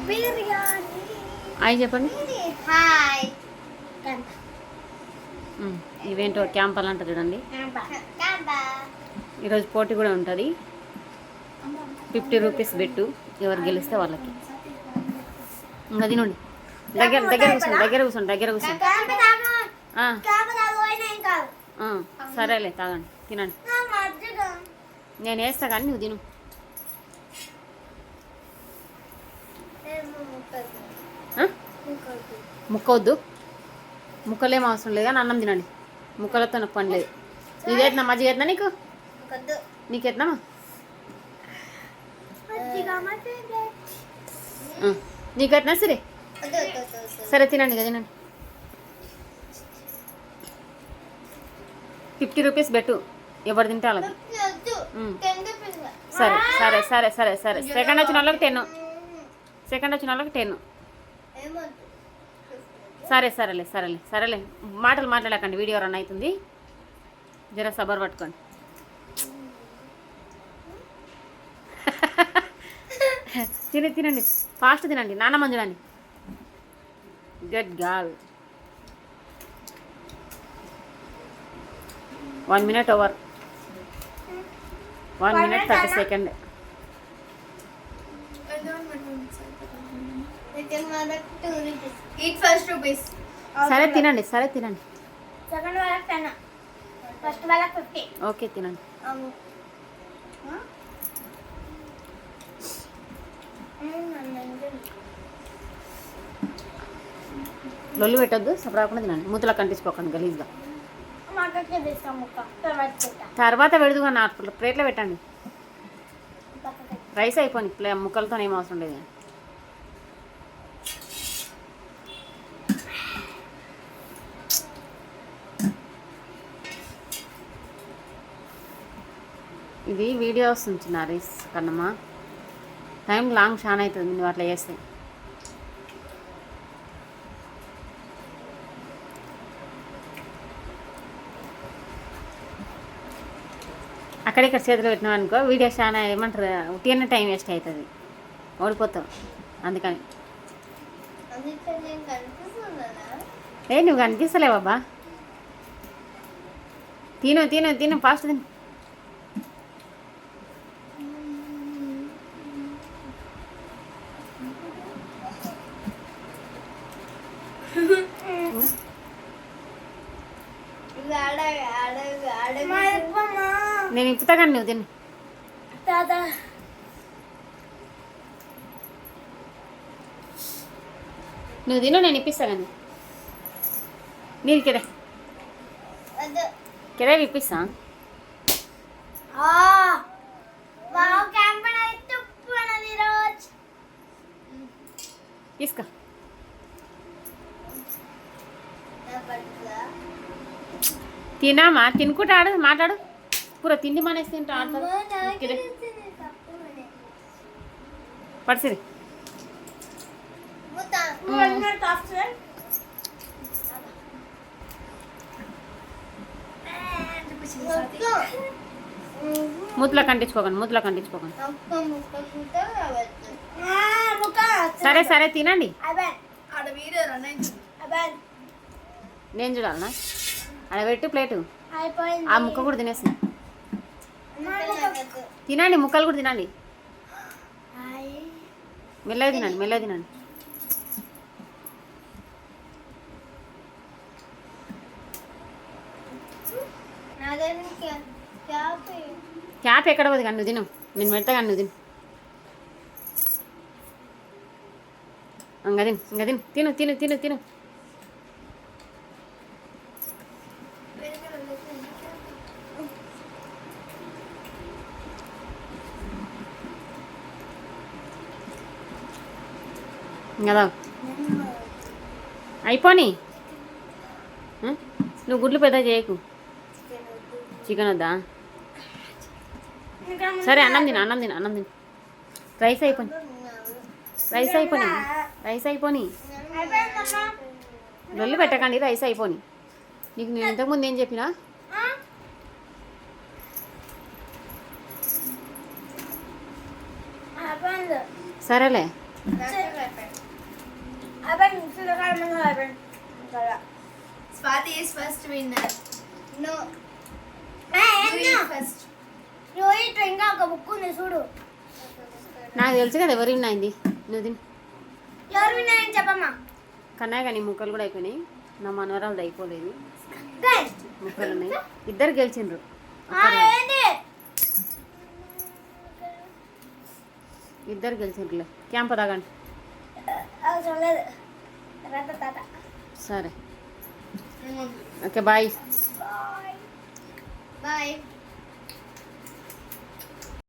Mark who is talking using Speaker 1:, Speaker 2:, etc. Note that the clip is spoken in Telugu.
Speaker 1: బిర్యానీ.
Speaker 2: హాయ్ చెప్పండి.
Speaker 1: హాయ్.
Speaker 2: ఇవేంటో క్యాంపాలు అంట చూడండి. ఈరోజు పోటీ కూడా ఉంటుంది. 50 రూపీస్ బెట్టు, ఎవరు గెలిస్తే వాళ్ళకి. ఇంకా తినండి. దగ్గర కూర్చోండి. సరేలే, తాగండి, తినండి. నేను వేస్తా కానీ నువ్వు తిను. ముక్కవద్దు, ముక్కలేం అవసరం లేదు కానీ అన్నం తినండి. ముక్కలతో నాకు పని లేదు. ఇది ఎత్తున్నా, మజ్జిగ ఎత్తున్నా నీకు, నీకు ఎత్తున్నామా? నీకు ఎత్తున్నా సరే. సరే తినండి కదా, తినండి. 50 రూపీస్ బెట్టు, ఎవరు తింటే వాళ్ళకి. సరే సరే సరే సరే సరే సెకండ్ వచ్చిన వాళ్ళకి 10, సెకండ్ వచ్చిన వాళ్ళకి 10. సరే సరేలే సరేలే సరేలే, మాటలు మాట్లాడకండి, వీడియో రన్ అవుతుంది. జర సబర్ పట్టుకోండి. తినండి, ఫాస్ట్ తినండి. నాన్నమ్మ చూడండి. Good girl. 1 minute over. 1 minute 30 seconds.
Speaker 1: Eat first rupees.
Speaker 2: సరే తినండి, సరే తినండి.
Speaker 1: సెకండ్ వాళ్ళకి 10, ఫస్ట్ వాళ్ళకి 50.
Speaker 2: ఓకే తినండి. లొల్లు పెట్టొద్దు, సపరాకుండా తినండి. మూతలా కంటించుకోకండి గలీజ్గా. తర్వాత పెడుదుగా, నా ప్లేట్లో పెట్టండి. రైస్ అయిపోయి ముక్కలతో ఏం అవసరం లేదు. ఇది వీడియో వస్తుంది రైస్ కన్నమ్మా, టైం లాంగ్ చాలా అవుతుంది నువ్వు అట్లా చేస్తే. అక్కడిక్కడ చేతులు పెట్టినావు అనుకో, వీడియో చాలా ఏమంటారు, ఉట్టిన టైం వేస్ట్ అవుతుంది, ఓడిపోతావు. అందుకని నువ్వు కనిపిస్తలేవు బాబా. తిను ఫాస్ట్ తిను. నేను ఇప్పుతా కానీ నువ్వు తిను. నువ్వు తిను, నేను ఇప్పిస్తా కానీ. నీది కిరా ఇప్పిస్తా. తీసుకో. తినామా, తినుకుంటా ఆడు, మాట్లాడు. పూర తిండి మానేసి తింటా ఆడతారు. పడిసిరి మూతలా కంటించుకోకండి. సరే సరే తినండి. నేను చూడాలనా? అలా పెట్టు ప్లేటు. ఆ ముక్క కూడా తినేసి తినండి, ముక్కలు కూడా తినండి. మెల్లగా తినండి. క్యాప్ ఎక్కడ పోదు కానీ నువ్వు తిను, నేను పెడతా కానీ నువ్వు తిను. ఇంకా తిను. కదా అయిపోని. నువ్వు గుడ్లు పెద్ద చేయకు. చికెన్ వద్దా? సరే అన్నం తిను. రైస్ అయిపోని. లొల్లి పెట్టకండి, రైస్ అయిపోని. నీకు నేను ఇంతకుముందు ఏం చెప్పినా? సరేలే
Speaker 1: అయిపోయింది చిన్నకాడ ముందు అయిపోయింది
Speaker 3: Swathi is first winner.
Speaker 1: No
Speaker 3: You eat first.
Speaker 1: Rohit ఇంకా ఒక బుక్ ఉంది చూడు
Speaker 2: నాకు తెలుసు కదా ఎవరు విన్నాయింది నువ్వు తిని
Speaker 1: ఎవరు విన్నాయని చెప్పమ్మా
Speaker 2: కన్నా కానీ ముక్కలు కూడా అయిపోయినాయి నా మనవరాలు అయిపోలేదు
Speaker 1: గైస్
Speaker 2: ముక్కలు ఉన్నాయి ఇద్దరు గెలిచిండ్రు
Speaker 1: ఏంటి
Speaker 2: ఇద్దరు గెలిచిండ్రులే క్యాంప్ తాగండి
Speaker 1: అవసరం లేదు తాత తాత
Speaker 2: సరే ఓకే బాయ్
Speaker 1: బాయ్
Speaker 3: Bye.